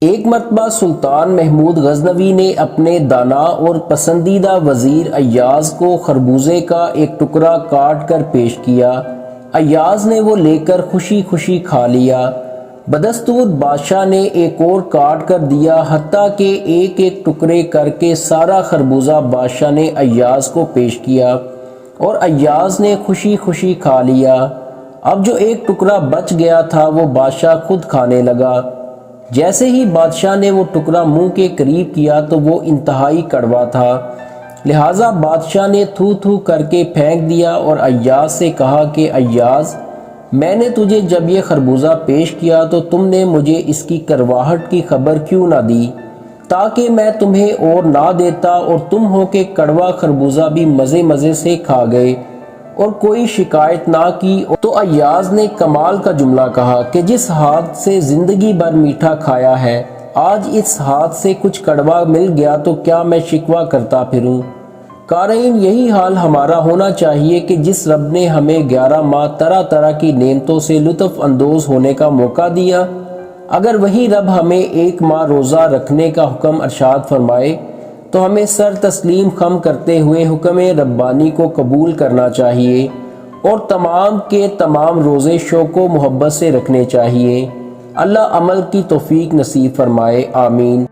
ایک مرتبہ سلطان محمود غزنوی نے اپنے دانا اور پسندیدہ وزیر ایاز کو خربوزے کا ایک ٹکڑا کاٹ کر پیش کیا۔ ایاز نے وہ لے کر خوشی خوشی کھا لیا۔ بدستور بادشاہ نے ایک اور کاٹ کر دیا، حتیٰ کہ ایک ایک ٹکڑے کر کے سارا خربوزہ بادشاہ نے ایاز کو پیش کیا اور ایاز نے خوشی خوشی کھا لیا۔ اب جو ایک ٹکڑا بچ گیا تھا وہ بادشاہ خود کھانے لگا۔ جیسے ہی بادشاہ نے وہ ٹکڑا منہ کے قریب کیا تو وہ انتہائی کڑوا تھا، لہٰذا بادشاہ نے تھو تھو کر کے پھینک دیا اور ایاز سے کہا کہ ایاز، میں نے تجھے جب یہ خربوزہ پیش کیا تو تم نے مجھے اس کی کرواہٹ کی خبر کیوں نہ دی، تاکہ میں تمہیں اور نہ دیتا اور تم ہو کہ کڑوا خربوزہ بھی مزے مزے سے کھا گئے اور کوئی شکایت نہ کی۔ تو ایاز نے کمال کا جملہ کہا کہ جس ہاتھ سے زندگی بھر میٹھا کھایا ہے، آج اس ہاتھ سے کچھ کڑوا مل گیا تو کیا میں شکوہ کرتا پھروں؟ قارئین، یہی حال ہمارا ہونا چاہیے کہ جس رب نے ہمیں 11 ماہ طرح طرح کی نعمتوں سے لطف اندوز ہونے کا موقع دیا، اگر وہی رب ہمیں 1 ماہ روزہ رکھنے کا حکم ارشاد فرمائے تو ہمیں سر تسلیم خم کرتے ہوئے حکم ربانی کو قبول کرنا چاہیے اور تمام کے تمام روزے شوق و محبت سے رکھنے چاہیے۔ اللہ عمل کی توفیق نصیب فرمائے، آمین۔